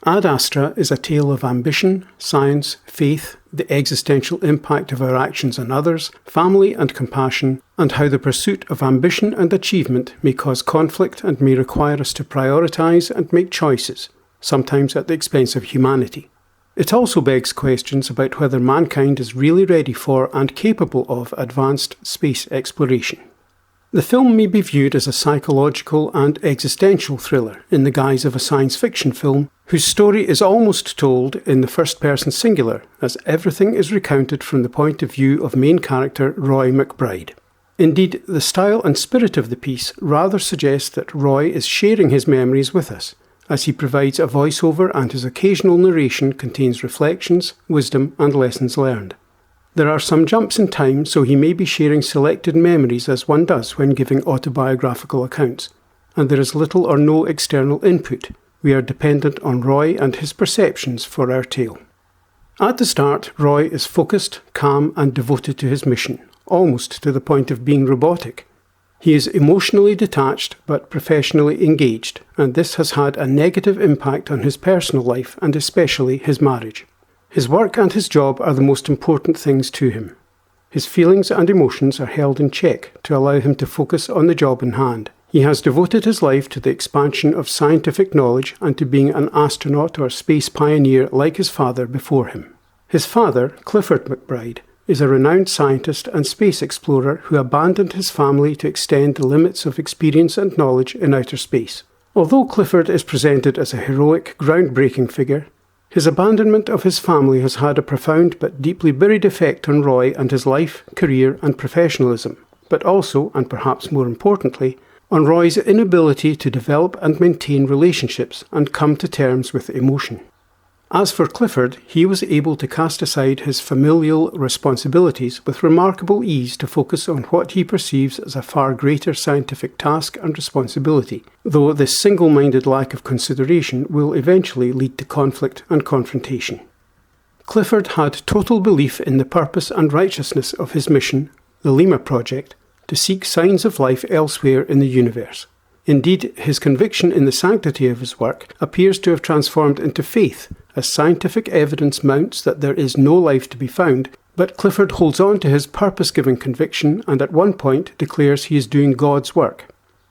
Ad Astra is a tale of ambition, science, faith, the existential impact of our actions on others, family and compassion, and how the pursuit of ambition and achievement may cause conflict and may require us to prioritise and make choices, sometimes at the expense of humanity. It also begs questions about whether mankind is really ready for and capable of advanced space exploration. The film may be viewed as a psychological and existential thriller in the guise of a science fiction film whose story is almost told in the first-person singular, as everything is recounted from the point of view of main character Roy McBride. Indeed, the style and spirit of the piece rather suggests that Roy is sharing his memories with us, as he provides a voiceover and his occasional narration contains reflections, wisdom and lessons learned. There are some jumps in time, so he may be sharing selected memories as one does when giving autobiographical accounts, and there is little or no external input. We are dependent on Roy and his perceptions for our tale. At the start, Roy is focused, calm and devoted to his mission, almost to the point of being robotic. He is emotionally detached but professionally engaged, and this has had a negative impact on his personal life and especially his marriage. His work and his job are the most important things to him. His feelings and emotions are held in check to allow him to focus on the job in hand. He has devoted his life to the expansion of scientific knowledge and to being an astronaut or space pioneer like his father before him. His father, Clifford McBride, is a renowned scientist and space explorer who abandoned his family to extend the limits of experience and knowledge in outer space. Although Clifford is presented as a heroic, groundbreaking figure, his abandonment of his family has had a profound but deeply buried effect on Roy and his life, career and professionalism, but also, and perhaps more importantly, on Roy's inability to develop and maintain relationships and come to terms with emotion. As for Clifford, he was able to cast aside his familial responsibilities with remarkable ease to focus on what he perceives as a far greater scientific task and responsibility, though this single-minded lack of consideration will eventually lead to conflict and confrontation. Clifford had total belief in the purpose and righteousness of his mission, the Lima Project, to seek signs of life elsewhere in the universe. Indeed, his conviction in the sanctity of his work appears to have transformed into faith, as scientific evidence mounts that there is no life to be found, but Clifford holds on to his purpose-given conviction and at one point declares he is doing God's work.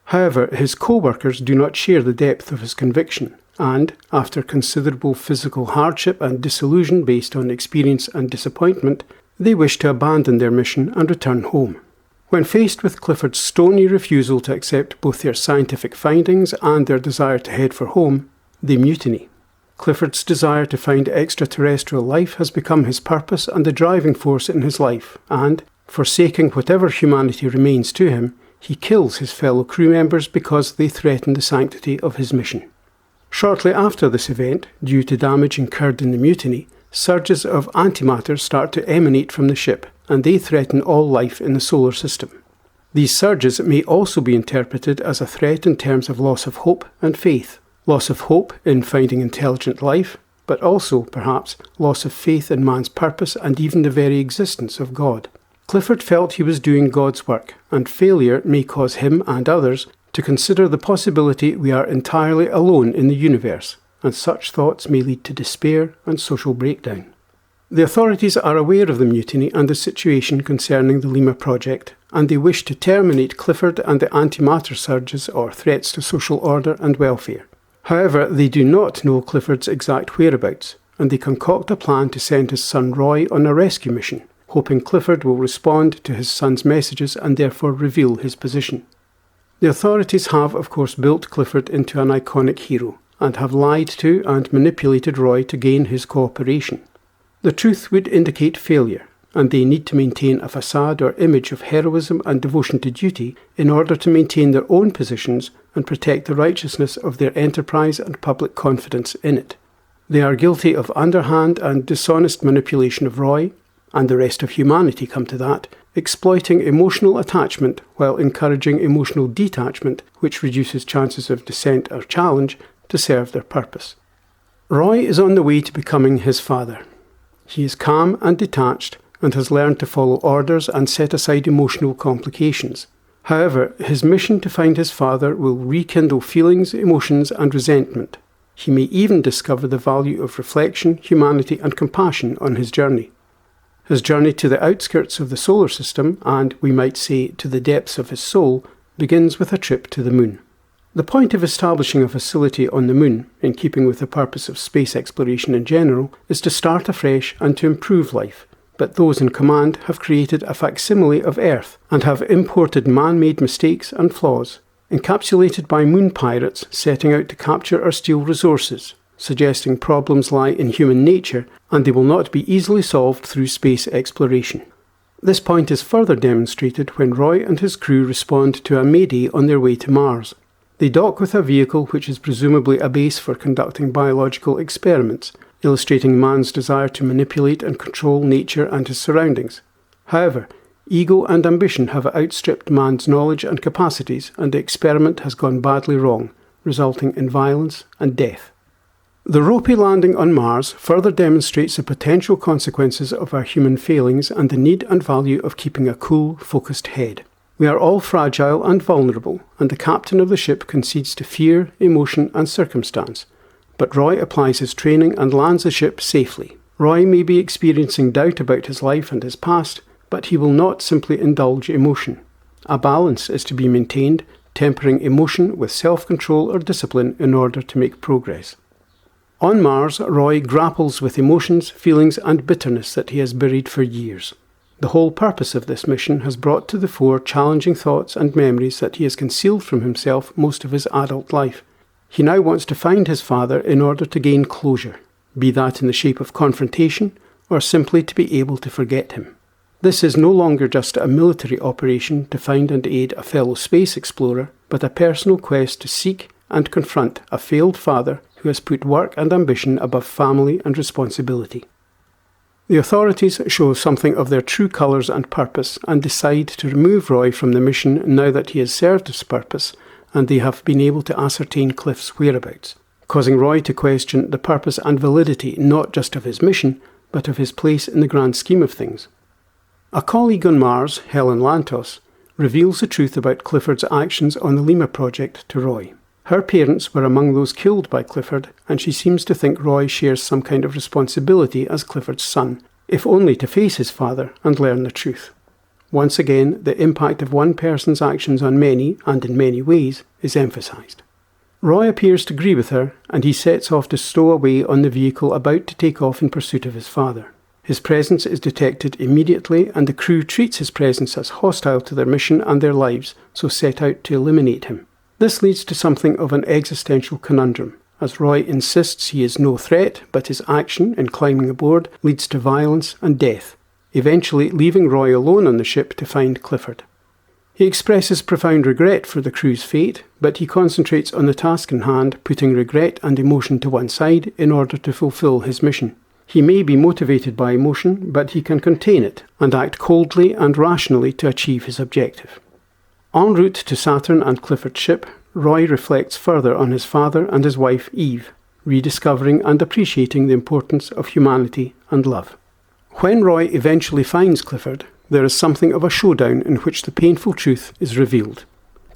However, his co-workers do not share the depth of his conviction, and, after considerable physical hardship and disillusion based on experience and disappointment, they wish to abandon their mission and return home. When faced with Clifford's stony refusal to accept both their scientific findings and their desire to head for home, they mutiny. Clifford's desire to find extraterrestrial life has become his purpose and the driving force in his life, and, forsaking whatever humanity remains to him, he kills his fellow crew members because they threaten the sanctity of his mission. Shortly after this event, due to damage incurred in the mutiny, surges of antimatter start to emanate from the ship, and they threaten all life in the solar system. These surges may also be interpreted as a threat in terms of loss of hope and faith. Loss of hope in finding intelligent life, but also, perhaps, loss of faith in man's purpose and even the very existence of God. Clifford felt he was doing God's work, and failure may cause him and others to consider the possibility we are entirely alone in the universe, and such thoughts may lead to despair and social breakdown. The authorities are aware of the mutiny and the situation concerning the Lima Project, and they wish to terminate Clifford and the antimatter surges or threats to social order and welfare. However, they do not know Clifford's exact whereabouts, and they concoct a plan to send his son Roy on a rescue mission, hoping Clifford will respond to his son's messages and therefore reveal his position. The authorities have, of course, built Clifford into an iconic hero, and have lied to and manipulated Roy to gain his cooperation. The truth would indicate failure, and they need to maintain a facade or image of heroism and devotion to duty in order to maintain their own positions and protect the righteousness of their enterprise and public confidence in it. They are guilty of underhand and dishonest manipulation of Roy, and the rest of humanity come to that, exploiting emotional attachment while encouraging emotional detachment, which reduces chances of dissent or challenge, to serve their purpose. Roy is on the way to becoming his father. He is calm and detached and has learned to follow orders and set aside emotional complications. However, his mission to find his father will rekindle feelings, emotions and resentment. He may even discover the value of reflection, humanity, and compassion on his journey. His journey to the outskirts of the solar system, and, we might say, to the depths of his soul, begins with a trip to the moon. The point of establishing a facility on the moon, in keeping with the purpose of space exploration in general, is to start afresh and to improve life. But those in command have created a facsimile of Earth and have imported man-made mistakes and flaws, encapsulated by moon pirates setting out to capture or steal resources, suggesting problems lie in human nature and they will not be easily solved through space exploration. This point is further demonstrated when Roy and his crew respond to a mayday on their way to Mars. They dock with a vehicle which is presumably a base for conducting biological experiments, illustrating man's desire to manipulate and control nature and his surroundings. However, ego and ambition have outstripped man's knowledge and capacities, and the experiment has gone badly wrong, resulting in violence and death. The ropey landing on Mars further demonstrates the potential consequences of our human failings and the need and value of keeping a cool, focused head. We are all fragile and vulnerable, and the captain of the ship concedes to fear, emotion, and circumstance. But Roy applies his training and lands the ship safely. Roy may be experiencing doubt about his life and his past, but he will not simply indulge emotion. A balance is to be maintained, tempering emotion with self-control or discipline in order to make progress. On Mars, Roy grapples with emotions, feelings, and bitterness that he has buried for years. The whole purpose of this mission has brought to the fore challenging thoughts and memories that he has concealed from himself most of his adult life. He now wants to find his father in order to gain closure, be that in the shape of confrontation or simply to be able to forget him. This is no longer just a military operation to find and aid a fellow space explorer, but a personal quest to seek and confront a failed father who has put work and ambition above family and responsibility. The authorities show something of their true colours and purpose and decide to remove Roy from the mission now that he has served his purpose and they have been able to ascertain Cliff's whereabouts, causing Roy to question the purpose and validity not just of his mission, but of his place in the grand scheme of things. A colleague on Mars, Helen Lantos, reveals the truth about Clifford's actions on the Lima project to Roy. Her parents were among those killed by Clifford, and she seems to think Roy shares some kind of responsibility as Clifford's son, if only to face his father and learn the truth. Once again, the impact of one person's actions on many, and in many ways, is emphasised. Roy appears to agree with her, and he sets off to stow away on the vehicle about to take off in pursuit of his father. His presence is detected immediately, and the crew treats his presence as hostile to their mission and their lives, so set out to eliminate him. This leads to something of an existential conundrum, as Roy insists he is no threat, but his action in climbing aboard leads to violence and death, eventually leaving Roy alone on the ship to find Clifford. He expresses profound regret for the crew's fate, but he concentrates on the task in hand, putting regret and emotion to one side in order to fulfill his mission. He may be motivated by emotion, but he can contain it and act coldly and rationally to achieve his objective. En route to Saturn and Clifford's ship, Roy reflects further on his father and his wife Eve, rediscovering and appreciating the importance of humanity and love. When Roy eventually finds Clifford, there is something of a showdown in which the painful truth is revealed.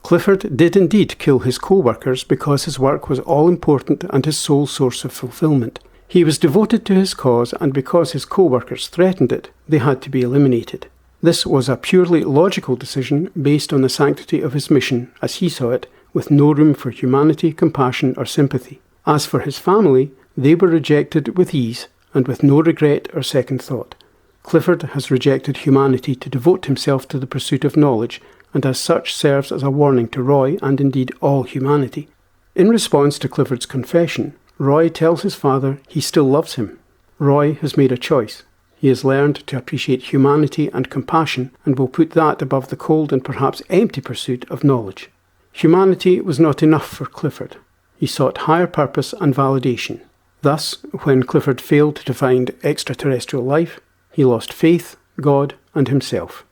Clifford did indeed kill his co-workers because his work was all-important and his sole source of fulfilment. He was devoted to his cause, and because his co-workers threatened it, they had to be eliminated. This was a purely logical decision based on the sanctity of his mission, as he saw it, with no room for humanity, compassion, or sympathy. As for his family, they were rejected with ease and with no regret or second thought. Clifford has rejected humanity to devote himself to the pursuit of knowledge, and as such serves as a warning to Roy and indeed all humanity. In response to Clifford's confession, Roy tells his father he still loves him. Roy has made a choice. He has learned to appreciate humanity and compassion and will put that above the cold and perhaps empty pursuit of knowledge. Humanity was not enough for Clifford. He sought higher purpose and validation. Thus, when Clifford failed to find extraterrestrial life, he lost faith, God, and himself.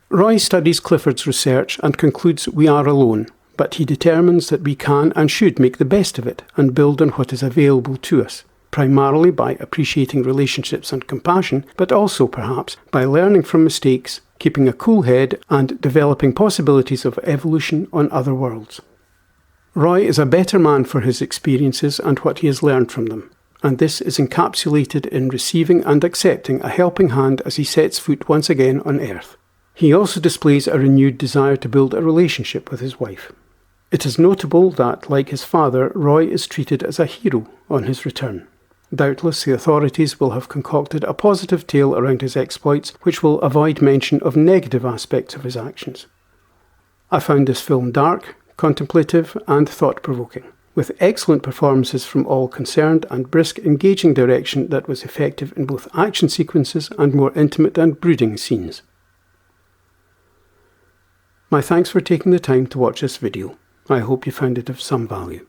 Roy studies Clifford's research and concludes we are alone, but he determines that we can and should make the best of it and build on what is available to us, primarily by appreciating relationships and compassion, but also perhaps by learning from mistakes, keeping a cool head, and developing possibilities of evolution on other worlds. Roy is a better man for his experiences and what he has learned from them, and this is encapsulated in receiving and accepting a helping hand as he sets foot once again on Earth. He also displays a renewed desire to build a relationship with his wife. It is notable that, like his father, Roy is treated as a hero on his return. Doubtless the authorities will have concocted a positive tale around his exploits which will avoid mention of negative aspects of his actions. I found this film dark, contemplative and thought-provoking, with excellent performances from all concerned and brisk, engaging direction that was effective in both action sequences and more intimate and brooding scenes. My thanks for taking the time to watch this video. I hope you found it of some value.